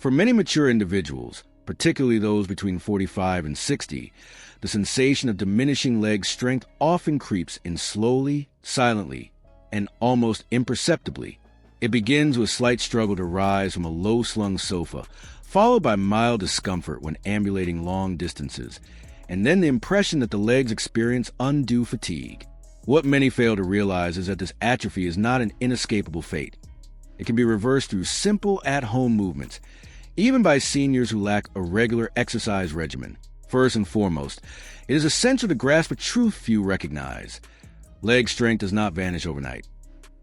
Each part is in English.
For many mature individuals, particularly those between 45 and 60, the sensation of diminishing leg strength often creeps in slowly, silently, and almost imperceptibly. It begins with slight struggle to rise from a low-slung sofa, followed by mild discomfort when ambulating long distances, and then the impression that the legs experience undue fatigue. What many fail to realize is that this atrophy is not an inescapable fate. It can be reversed through simple at-home movements, even by seniors who lack a regular exercise regimen. First and foremost, it is essential to grasp a truth few recognize. Leg strength does not vanish overnight.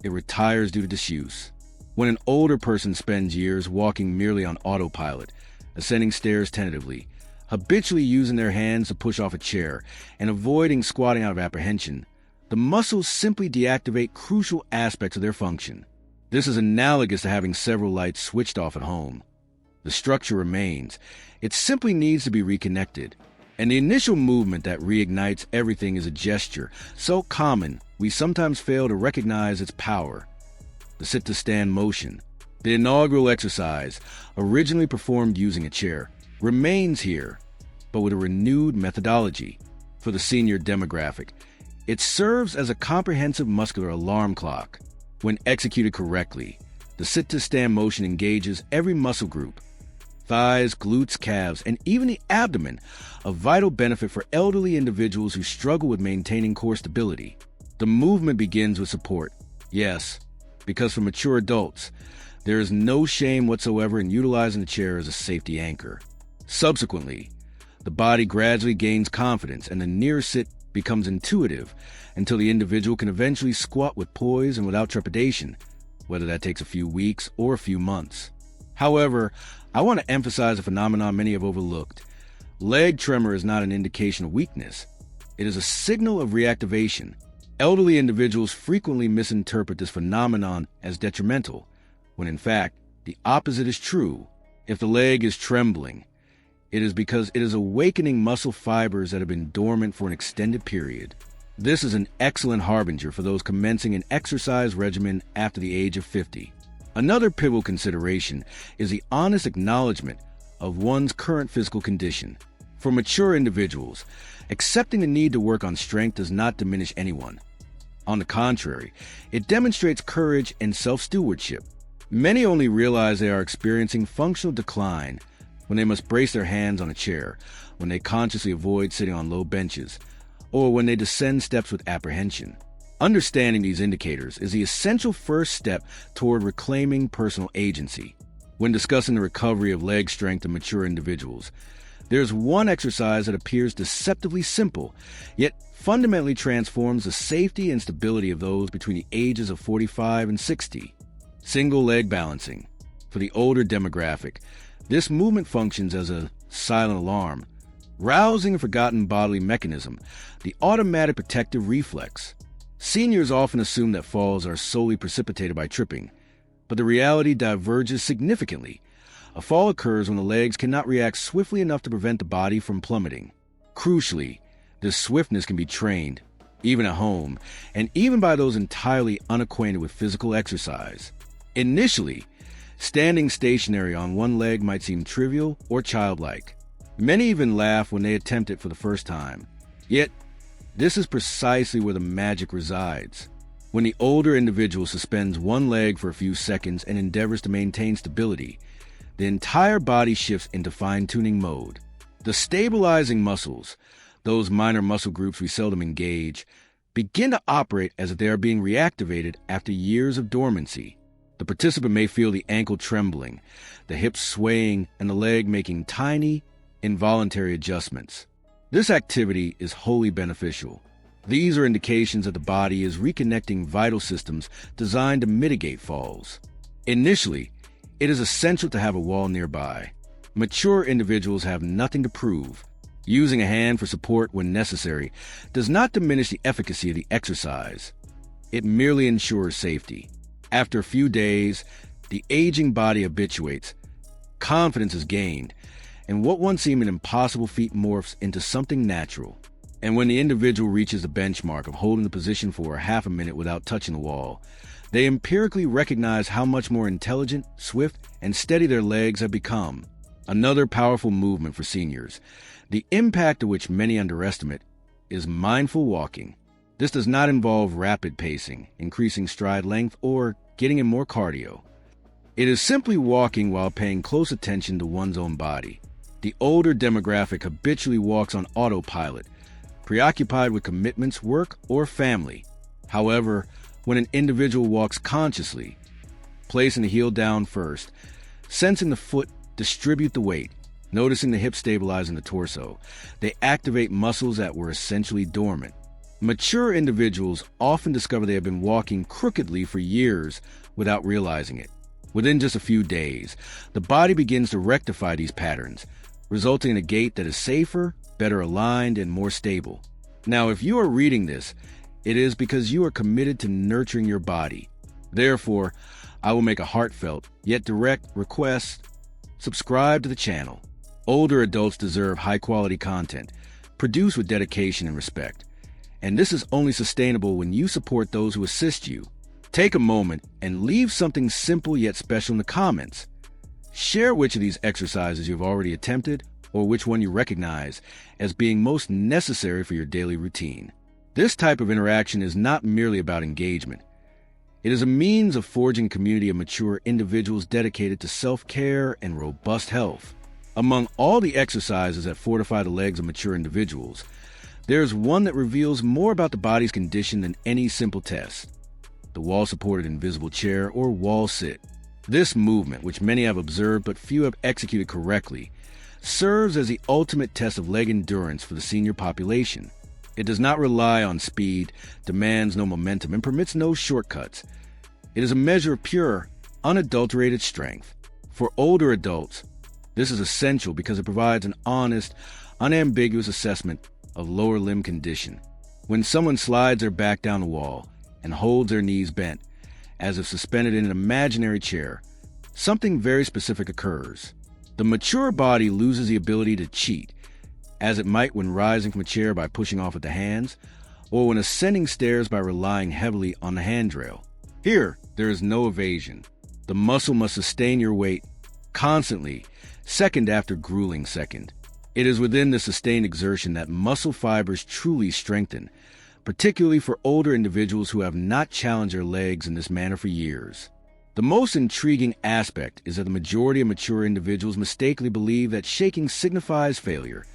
It retires due to disuse. When an older person spends years walking merely on autopilot, ascending stairs tentatively, habitually using their hands to push off a chair, and avoiding squatting out of apprehension, the muscles simply deactivate crucial aspects of their function. This is analogous to having several lights switched off at home. The structure remains. It simply needs to be reconnected. And the initial movement that reignites everything is a gesture so common we sometimes fail to recognize its power. The sit-to-stand motion, the inaugural exercise, originally performed using a chair, remains here, but with a renewed methodology. For the senior demographic, it serves as a comprehensive muscular alarm clock. When executed correctly, the sit-to-stand motion engages every muscle group, thighs, glutes, calves, and even the abdomen, a vital benefit for elderly individuals who struggle with maintaining core stability. The movement begins with support. Yes, because for mature adults, there is no shame whatsoever in utilizing the chair as a safety anchor. Subsequently, the body gradually gains confidence and the near sit becomes intuitive until the individual can eventually squat with poise and without trepidation, whether that takes a few weeks or a few months. However, I want to emphasize a phenomenon many have overlooked. Leg tremor is not an indication of weakness. It is a signal of reactivation. Elderly individuals frequently misinterpret this phenomenon as detrimental, when in fact, the opposite is true. If the leg is trembling, it is because it is awakening muscle fibers that have been dormant for an extended period. This is an excellent harbinger for those commencing an exercise regimen after the age of 50. Another pivotal consideration is the honest acknowledgement of one's current physical condition. For mature individuals, accepting the need to work on strength does not diminish anyone. On the contrary, it demonstrates courage and self-stewardship. Many only realize they are experiencing functional decline when they must brace their hands on a chair, when they consciously avoid sitting on low benches, or when they descend steps with apprehension. Understanding these indicators is the essential first step toward reclaiming personal agency. When discussing the recovery of leg strength in mature individuals, there's one exercise that appears deceptively simple, yet fundamentally transforms the safety and stability of those between the ages of 45 and 60. Single leg balancing. For the older demographic, this movement functions as a silent alarm, rousing a forgotten bodily mechanism, the automatic protective reflex. Seniors often assume that falls are solely precipitated by tripping, but the reality diverges significantly. A fall occurs when the legs cannot react swiftly enough to prevent the body from plummeting. Crucially, this swiftness can be trained, even at home, and even by those entirely unacquainted with physical exercise. Initially, standing stationary on one leg might seem trivial or childlike. Many even laugh when they attempt it for the first time. Yet, this is precisely where the magic resides. When the older individual suspends one leg for a few seconds and endeavors to maintain stability, the entire body shifts into fine-tuning mode. The stabilizing muscles, those minor muscle groups we seldom engage, begin to operate as if they are being reactivated after years of dormancy. The participant may feel the ankle trembling, the hips swaying, and the leg making tiny, involuntary adjustments. This activity is wholly beneficial. These are indications that the body is reconnecting vital systems designed to mitigate falls. Initially, it is essential to have a wall nearby. Mature individuals have nothing to prove. Using a hand for support when necessary does not diminish the efficacy of the exercise. It merely ensures safety. After a few days, the aging body habituates, confidence is gained, and what once seemed an impossible feat morphs into something natural. And when the individual reaches the benchmark of holding the position for half a minute without touching the wall, They empirically recognize how much more intelligent, swift, and steady their legs have become. Another powerful movement for seniors, the impact of which many underestimate, is mindful walking. This does not involve rapid pacing, increasing stride length, or getting in more cardio. It is simply walking while paying close attention to one's own body. The older demographic habitually walks on autopilot, preoccupied with commitments, work, or family. However, when an individual walks consciously, placing the heel down first, sensing the foot distribute the weight, noticing the hips stabilizing the torso, they activate muscles that were essentially dormant. Mature individuals often discover they have been walking crookedly for years without realizing it. Within just a few days, the body begins to rectify these patterns, resulting in a gait that is safer, better aligned, and more stable. Now, if you are reading this, it is because you are committed to nurturing your body. Therefore, I will make a heartfelt, yet direct request: subscribe to the channel. Older adults deserve high-quality content, produced with dedication and respect. And this is only sustainable when you support those who assist you. Take a moment and leave something simple yet special in the comments. Share which of these exercises you've already attempted or which one you recognize as being most necessary for your daily routine. This type of interaction is not merely about engagement. It is a means of forging a community of mature individuals dedicated to self-care and robust health. Among all the exercises that fortify the legs of mature individuals, there is one that reveals more about the body's condition than any simple test: the wall-supported invisible chair or wall sit. This movement, which many have observed but few have executed correctly, serves as the ultimate test of leg endurance for the senior population. It does not rely on speed, demands no momentum, and permits no shortcuts. It is a measure of pure, unadulterated strength. For older adults, this is essential because it provides an honest, unambiguous assessment of lower limb condition. When someone slides their back down the wall and holds their knees bent, as if suspended in an imaginary chair, something very specific occurs. The mature body loses the ability to cheat, as it might when rising from a chair by pushing off with the hands, or when ascending stairs by relying heavily on the handrail. Here, there is no evasion. The muscle must sustain your weight constantly, second after grueling second. It is within the sustained exertion that muscle fibers truly strengthen, particularly for older individuals who have not challenged their legs in this manner for years. The most intriguing aspect is that the majority of mature individuals mistakenly believe that shaking signifies failure,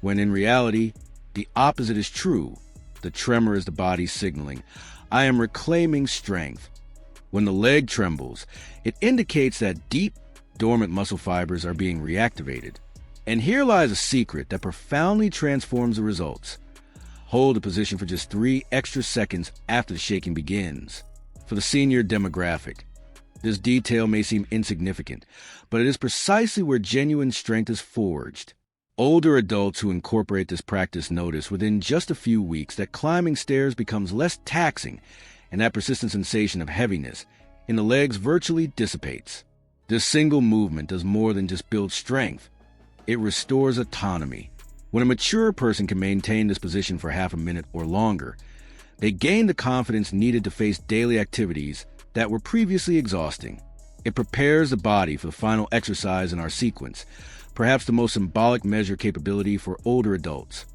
when in reality, the opposite is true. The tremor is the body signaling, "I am reclaiming strength." When the leg trembles, it indicates that deep, dormant muscle fibers are being reactivated. And here lies a secret that profoundly transforms the results. Hold a position for just 3 extra seconds after the shaking begins. For the senior demographic, this detail may seem insignificant, but it is precisely where genuine strength is forged. Older adults who incorporate this practice notice within just a few weeks that climbing stairs becomes less taxing and that persistent sensation of heaviness in the legs virtually dissipates. This single movement does more than just build strength. It restores autonomy. When a mature person can maintain this position for half a minute or longer, they gain the confidence needed to face daily activities that were previously exhausting. It prepares the body for the final exercise in our sequence, perhaps the most symbolic measure capability for older adults: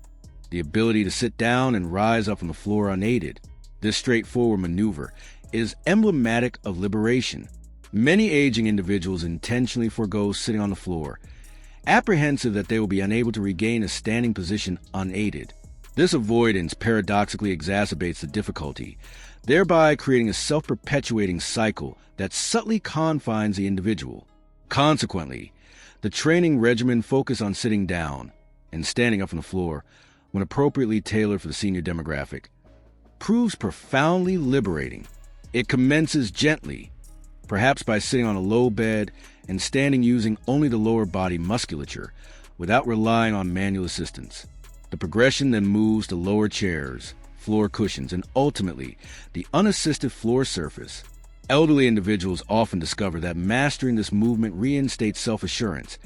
the ability to sit down and rise up from the floor unaided. This straightforward maneuver is emblematic of liberation. Many aging individuals intentionally forego sitting on the floor, apprehensive that they will be unable to regain a standing position unaided. This avoidance paradoxically exacerbates the difficulty, thereby creating a self-perpetuating cycle that subtly confines the individual. Consequently, the training regimen focuses on sitting down and standing up from the floor, when appropriately tailored for the senior demographic, proves profoundly liberating. It commences gently, perhaps by sitting on a low bed and standing using only the lower body musculature, without relying on manual assistance. The progression then moves to lower chairs, floor cushions, and ultimately, the unassisted floor surface. Elderly individuals often discover that mastering this movement reinstates self-assurance,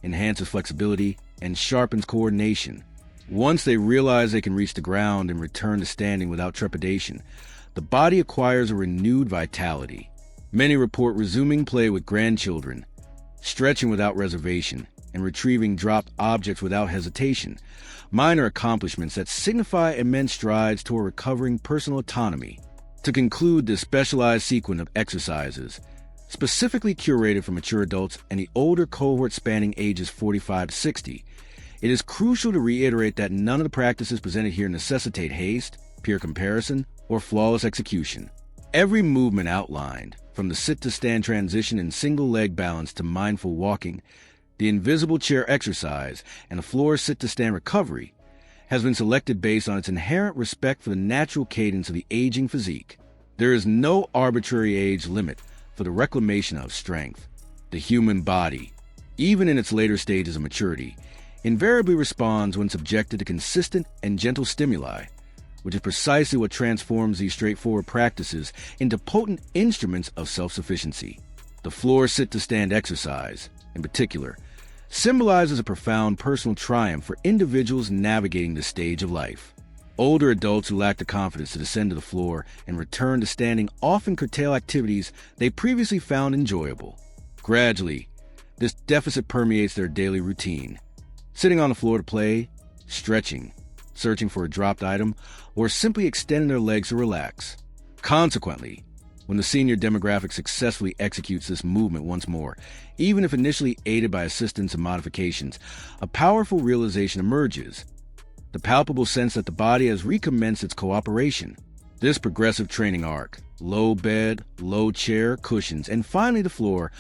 enhances flexibility, and sharpens coordination. Once they realize they can reach the ground and return to standing without trepidation, the body acquires a renewed vitality. Many report resuming play with grandchildren, stretching without reservation, and retrieving dropped objects without hesitation, minor accomplishments that signify immense strides toward recovering personal autonomy. To conclude this specialized sequence of exercises, specifically curated for mature adults and the older cohort spanning ages 45 to 60, it is crucial to reiterate that none of the practices presented here necessitate haste, peer comparison, or flawless execution. Every movement outlined, from the sit-to-stand transition in single-leg balance to mindful walking, the invisible chair exercise, and the floor sit-to-stand recovery, has been selected based on its inherent respect for the natural cadence of the aging physique. There is no arbitrary age limit for the reclamation of strength. The human body, even in its later stages of maturity, invariably responds when subjected to consistent and gentle stimuli, which is precisely what transforms these straightforward practices into potent instruments of self-sufficiency. The floor sit-to-stand exercise, in particular, symbolizes a profound personal triumph for individuals navigating this stage of life. Older adults who lack the confidence to descend to the floor and return to standing often curtail activities they previously found enjoyable. Gradually, this deficit permeates their daily routine, sitting on the floor to play, stretching, searching for a dropped item, or simply extending their legs to relax. Consequently, when the senior demographic successfully executes this movement once more, even if initially aided by assistance and modifications, a powerful realization emerges: the palpable sense that the body has recommenced its cooperation. This progressive training arc, low bed, low chair, cushions, and finally the floor,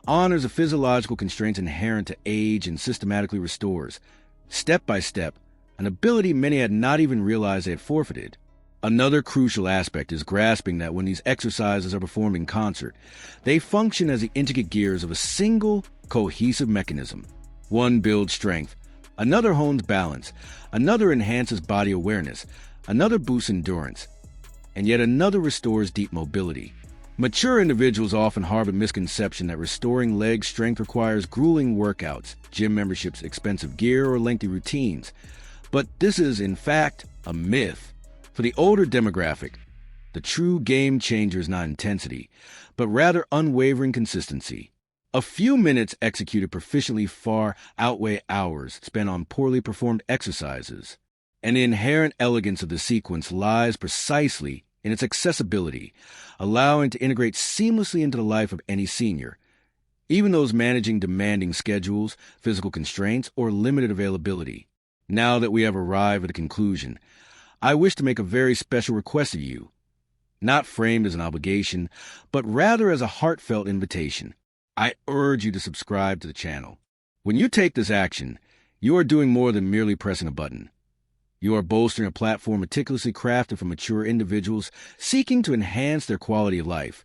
honors the physiological constraints inherent to age and systematically restores, step by step, an ability many had not even realized they had forfeited. Another crucial aspect is grasping that when these exercises are performed in concert, they function as the intricate gears of a single, cohesive mechanism. One builds strength, another hones balance, another enhances body awareness, another boosts endurance, and yet another restores deep mobility. Mature individuals often harbor the misconception that restoring leg strength requires grueling workouts, gym memberships, expensive gear, or lengthy routines. But this is, in fact, a myth. For the older demographic, the true game changer is not intensity, but rather unwavering consistency. A few minutes executed proficiently far outweigh hours spent on poorly performed exercises. And the inherent elegance of the sequence lies precisely in its accessibility, allowing it to integrate seamlessly into the life of any senior, even those managing demanding schedules, physical constraints, or limited availability. Now that we have arrived at a conclusion, I wish to make a very special request of you, not framed as an obligation, but rather as a heartfelt invitation. I urge you to subscribe to the channel. When you take this action, you are doing more than merely pressing a button. You are bolstering a platform meticulously crafted for mature individuals seeking to enhance their quality of life,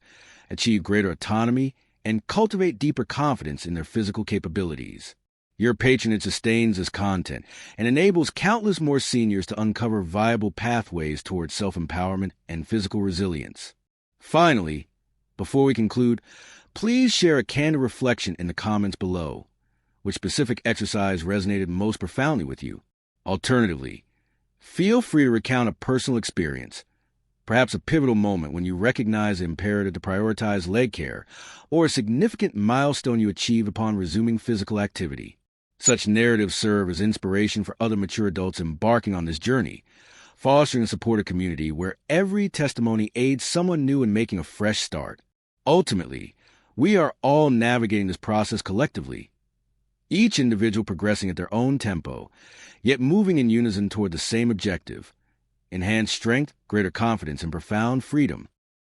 achieve greater autonomy, and cultivate deeper confidence in their physical capabilities. Your patronage sustains this content and enables countless more seniors to uncover viable pathways towards self-empowerment and physical resilience. Finally, before we conclude, please share a candid reflection in the comments below. Which specific exercise resonated most profoundly with you? Alternatively, feel free to recount a personal experience, perhaps a pivotal moment when you recognize the imperative to prioritize leg care, or a significant milestone you achieved upon resuming physical activity. Such narratives serve as inspiration for other mature adults embarking on this journey, fostering a supportive community where every testimony aids someone new in making a fresh start. Ultimately, we are all navigating this process collectively, each individual progressing at their own tempo, yet moving in unison toward the same objective: enhanced strength, greater confidence, and profound freedom.